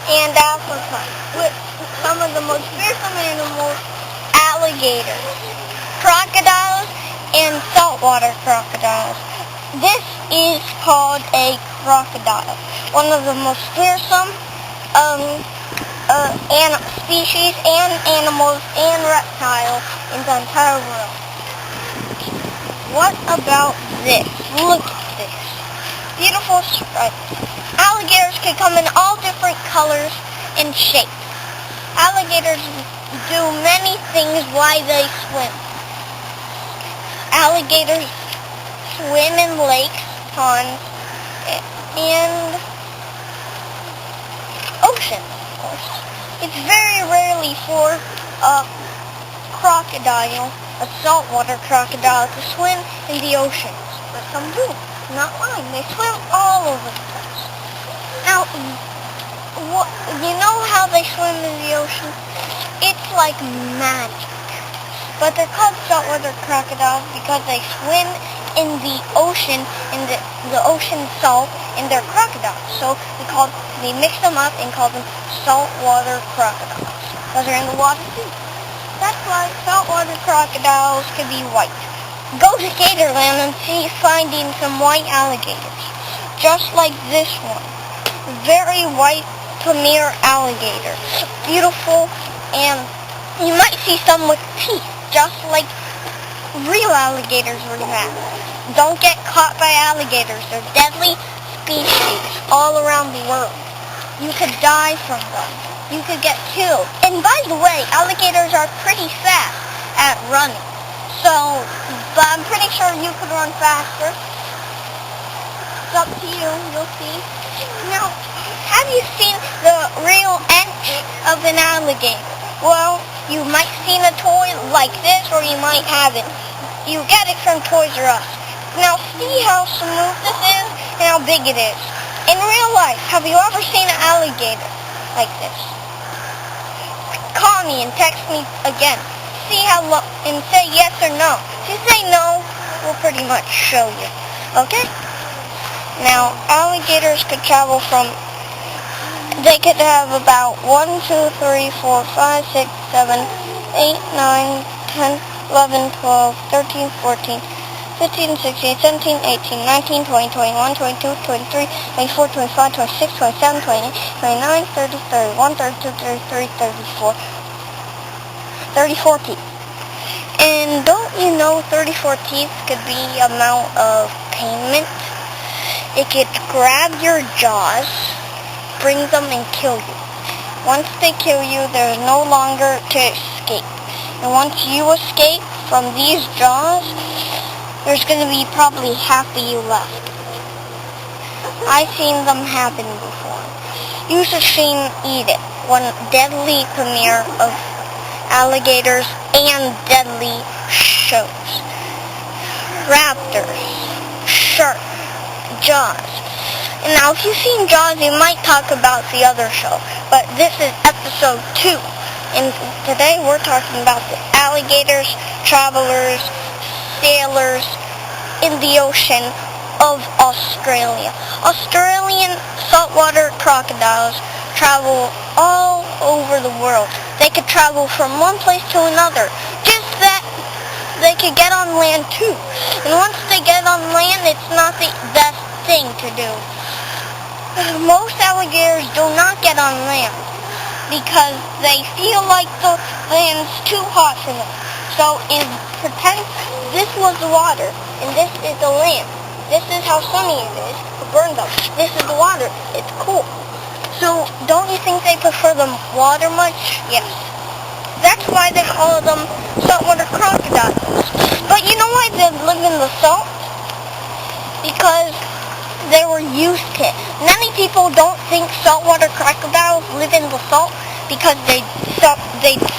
and Africa, with some of the most fearsome animals, alligators, crocodiles, and saltwater crocodiles. This is called a crocodile, one of the most fearsome species and animals and reptiles in the entire world. What about this? Look at this. Beautiful stripes. Alligators can come in all different colors and shapes. Alligators do many things while they swim. Alligators swim in lakes, ponds, and oceans, of course. It's very rarely for a crocodile, a saltwater crocodile, to swim in the oceans. But some do. Not mine. They swim all over the place. Now, you know how they swim in the ocean? It's like magic. But they're called saltwater crocodiles because they swim in the ocean, in the ocean salt, and they're crocodiles. So they mix them up and call them saltwater crocodiles. Because they're in the water too. That's why saltwater crocodiles could be white. Go to Gatorland and see finding some white alligators. Just like this one. Very white premier alligator. Beautiful, and you might see some with teeth, just like real alligators would have. Don't get caught by alligators. They're deadly species all around the world. You could die from them. You could get killed. And by the way, alligators are pretty fast at running. But I'm pretty sure you could run faster. It's up to you. You'll see. Now, have you seen the real inch of an alligator? Well, you might seen a toy like this, or you might haven't. You get it from Toys R Us. Now, see how smooth this is and how big it is. In real life, have you ever seen an alligator like this? Call me and text me again. See how and say yes or no. If you say no, we'll pretty much show you. Okay? Now, alligators could travel they could have about 1, 2, 3, 4, 5, 6, 7, 8, 9, 10, 11, 12, 13, 14, 15, 16, 17, 18, 19, 20, 21, 22, 23, 24, 25, 26, 27, 28, 29, 30, 31, 32, 33, 34, 34 teeth. And don't you know 34 teeth could be amount of payment? It could grab your jaws, bring them and kill you. Once they kill you, there's no longer to escape. And once you escape from these jaws, there's going to be probably half of you left. I've seen them happen before. You should eat it. One deadly premiere of alligators and deadly shows. Raptors, sharks, Jaws. And now if you've seen Jaws, you might talk about the other show. But this is episode 2. And today we're talking about the alligators, travelers, sailors in the ocean of Australia. Australian saltwater crocodiles travel all over the world. They could travel from one place to another. Just that they could get on land too. And once they get on land, it's not the best thing to do. Most alligators do not get on land because they feel like the land's too hot for them. So pretend this was the water and this is the land. This is how sunny it is to burn them. This is the water. It's cool. So don't you think they prefer the water much? Yes. That's why they call them saltwater crocodiles. But you know why they live in the salt? Because they were used to it. Many people don't think saltwater crocodiles live in the salt because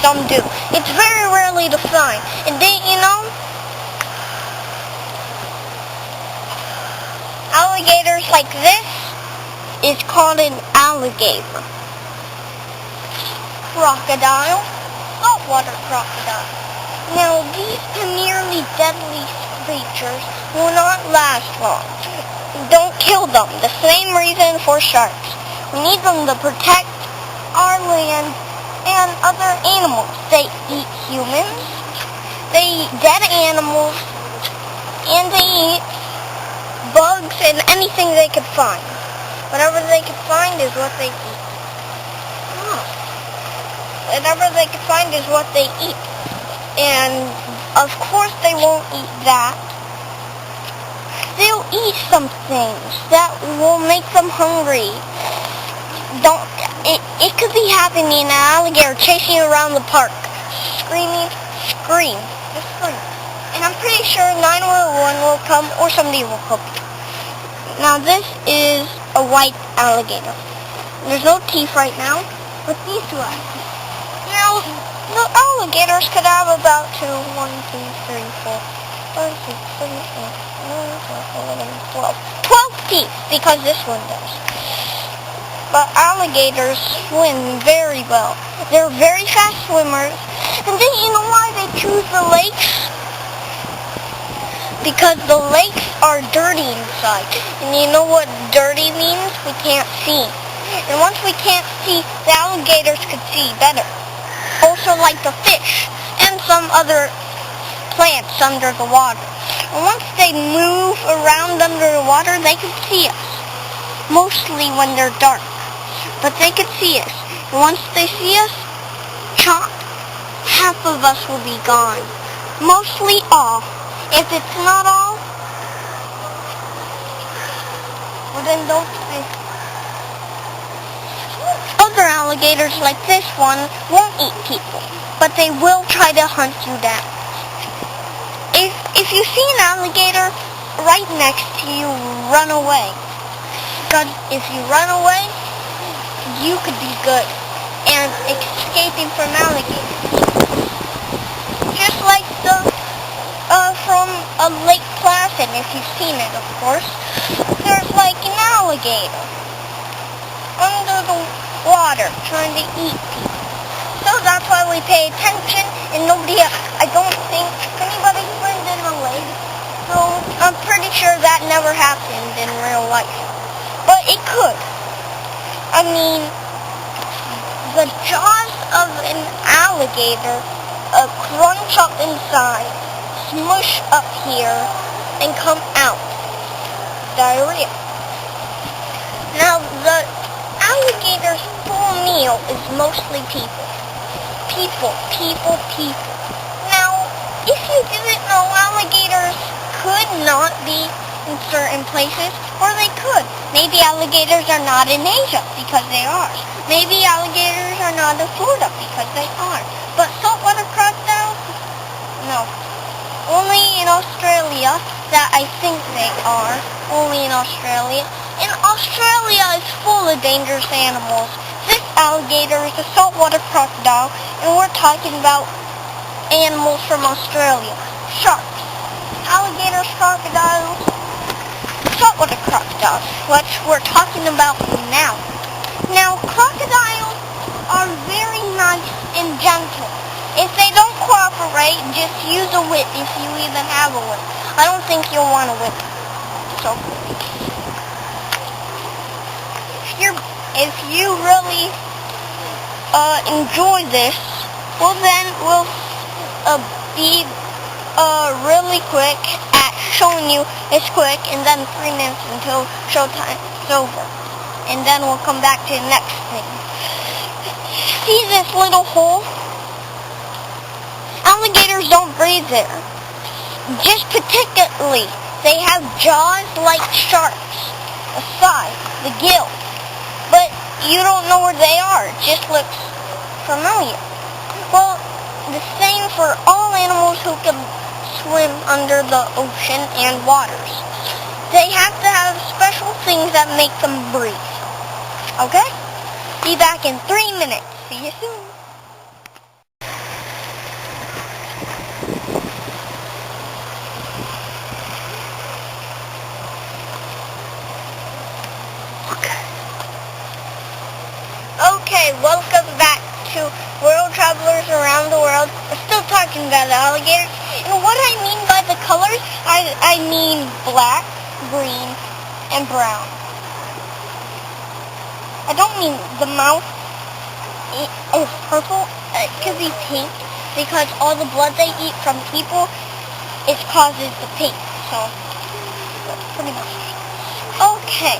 some do. It's very rarely to find. And alligators like this is called an alligator. Crocodile, saltwater crocodile. Now these nearly deadly creatures will not last long. Don't kill them. The same reason for sharks. We need them to protect our land and other animals. They eat humans, they eat dead animals, and they eat bugs and anything they could find. Whatever they could find is what they eat. Whatever they could find is what they eat. And of course they won't eat that. They'll eat some things that will make them hungry. It could be happening, an alligator chasing you around the park, screaming, just scream. And I'm pretty sure 911 will come or somebody will help you. Now this is a white alligator. There's no teeth right now, but these two have teeth. Now, the alligators could have about 2, 1, 2, 3, 4, 5, 6, 7, 8, 9, 10, 11, 12. 12 teeth, because this one does. But alligators swim very well. They're very fast swimmers. And then you know why they choose the lakes? Because the lakes are dirty inside. And you know what dirty means? We can't see. And once we can't see, the alligators could see better. Also like the fish and some other plants under the water. And once they move around under the water, they can see us. Mostly when they're dark. But they can see us. And once they see us, chop, half of us will be gone. Mostly all. If it's not all, well then don't say. Other alligators like this one won't eat people, but they will try to hunt you down. If you see an alligator right next to you, run away. Because if you run away, you could be good and escaping from alligators. Just like from a Lake Placid, if you've seen it, of course. There's like an alligator under the water trying to eat people. So that's why we pay attention, and I don't think anybody's been in a lake. So I'm pretty sure that never happened in real life. But it could. I mean, the jaws of an alligator crunch up inside, smush up here, and come out. Diarrhea. Now, the alligator's full meal is mostly people. People. Now, if you didn't know, alligators could not be in certain places, or they could. Maybe alligators are not in Asia, because they are. Maybe alligators are not in Florida, because they are. But saltwater crocodiles? No. Only in Australia, that I think they are. Only in Australia. And Australia is full of dangerous animals. This alligator is a saltwater crocodile, and we're talking about animals from Australia. Sharks, alligators, crocodiles, saltwater crocodiles, what we're talking about now. Now, crocodiles are very nice and gentle. If they don't cooperate, just use a whip if you even have a whip. I don't think you'll want a whip. So, if you really enjoy this, well then we'll be really quick at showing you it's quick, and then 3 minutes until showtime is over. And then we'll come back to the next thing. See this little hole? Alligators don't breathe there. Just particularly, they have jaws like sharks, the side, the gill. But you don't know where they are. It just looks familiar. Well, the same for all animals who can swim under the ocean and waters. They have to have special things that make them breathe. Okay? Be back in 3 minutes. See you soon. Okay, welcome back to World Travelers Around the World. We're still talking about alligators. And what I mean by the colors, I mean black, green, and brown. I don't mean the mouth. is purple. It could be pink because all the blood they eat from people, it causes the pink. So, pretty much. Okay.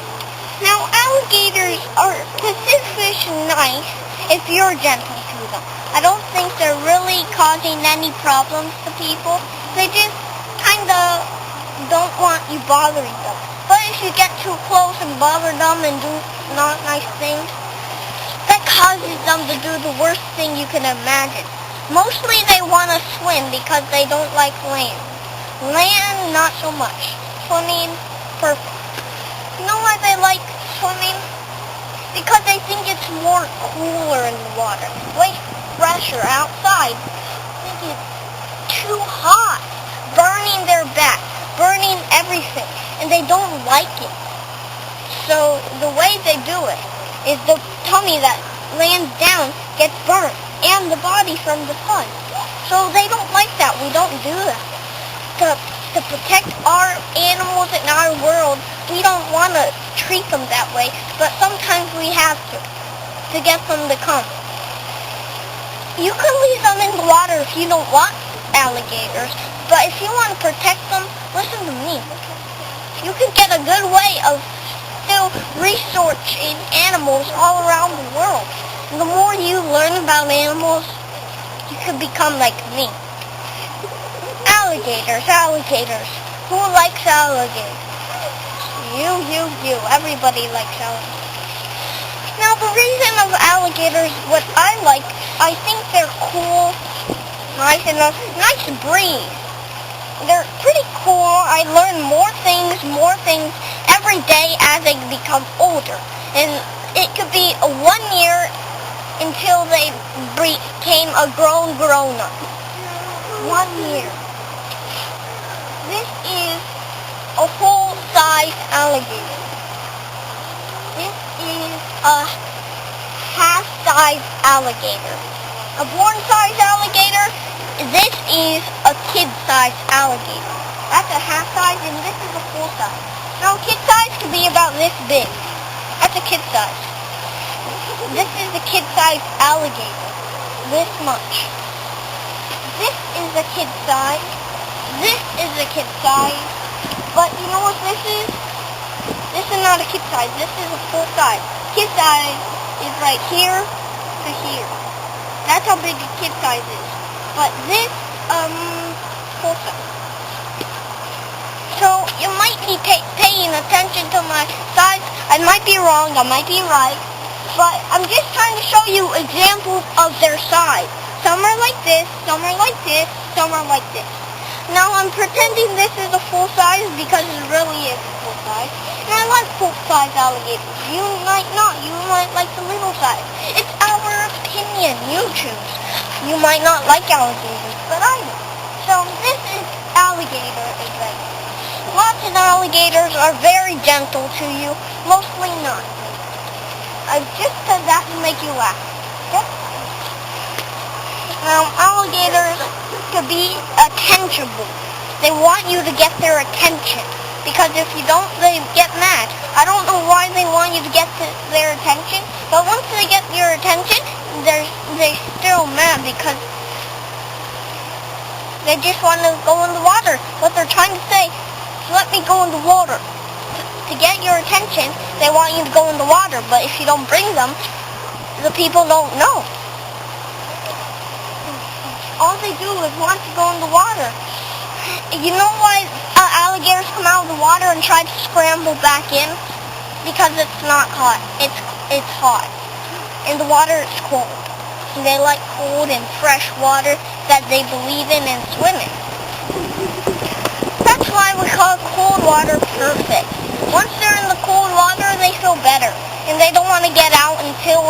Now, alligators are Pacific nice if you're gentle to them. I don't think they're really causing any problems to people. They just kind of don't want you bothering them. But if you get too close and bother them and do not nice things, that causes them to do the worst thing you can imagine. Mostly they want to swim because they don't like land. Land, not so much. Swimming, perfect. You know why they like swimming? Because they think it's more cooler in the water. Way fresher outside. I think it's too hot. Burning their back. Burning everything. And they don't like it. So the way they do it is the tummy that lands down gets burnt. And the body from the sun. So they don't like that. We don't do that. To protect our animals in our world, we don't want to treat them that way, but sometimes we have to get them to come. You can leave them in the water if you don't want alligators, but if you want to protect them, listen to me. You can get a good way of still researching animals all around the world. And the more you learn about animals, you can become like me. Alligators. Who likes alligators? You. Everybody likes alligators. Now, the reason of alligators, what I like, I think they're cool, nice breed. They're pretty cool. I learn more things every day as they become older. And it could be 1 year until they became a grown-up. 1 year. This is a full-size alligator. This is a half-size alligator. A born-size alligator, this is a kid-size alligator. That's a half-size and this is a full-size. Now, kid-size could be about this big. That's a kid-size. This is a kid-size alligator. This much. This is a kid-size. This is a kid size, but you know what this is? This is not a kid size, this is a full size. Kid size is right here to here. That's how big a kid size is. But this, full size. So, you might be paying attention to my size. I might be wrong, I might be right, but I'm just trying to show you examples of their size. Some are like this, some are like this, some are like this. Now I'm pretending this is a full size because it really is a full size. And I like full size alligators. You might not. You might like the little size. It's our opinion. You choose. You might not like alligators, but I do. So this is alligator adventure. Lots of alligators are very gentle to you. Mostly not. I just said that to make you laugh. Okay? Now alligators could be attentive. They want you to get their attention. Because if you don't, they get mad. I don't know why they want you to get their attention, but once they get your attention, they're still mad because they just want to go in the water. What they're trying to say is, let me go in the water. To get your attention, they want you to go in the water, but if you don't bring them, the people don't know. All they do is want to go in the water. You know why alligators come out of the water and try to scramble back in? Because it's not hot. It's hot. And the water is cold. And they like cold and fresh water that they believe in and swim in. That's why we call cold water perfect. Once they're in the cold water, they feel better. And they don't want to get out until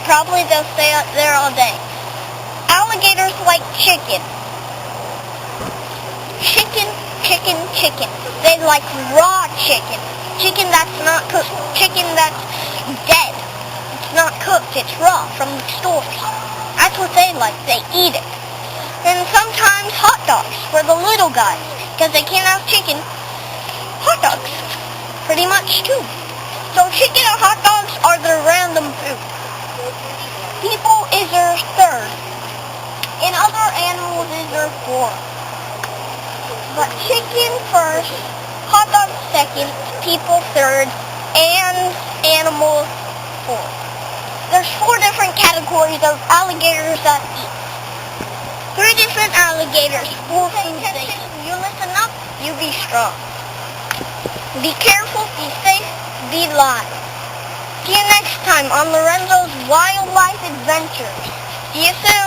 probably they'll stay out there all day. Alligators like chicken. Chicken. They like raw chicken. Chicken that's not cooked. Chicken that's dead. It's not cooked. It's raw from the stores. That's what they like. They eat it. And sometimes hot dogs for the little guys. Because they can't have chicken. Hot dogs. Pretty much too. So chicken and hot dogs are their random food. People is their third. And other animals is their fourth. But chicken first, hot dogs second, people third, and animals fourth. There's 4 different categories of alligators that eat. 3 different alligators, 4 food stations. You listen up, you be strong. Be careful, be safe, be live. See you next time on Lorenzo's Wildlife Adventures. See you soon.